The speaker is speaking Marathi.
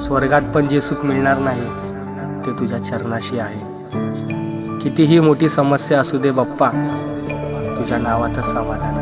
स्वर्गात पण जे सुख मिळणार नाही ते तुझ्या चरणाशी आहे. कितीही मोठी समस्या असू दे बाप्पा, तुझ्या नावातच समाधान.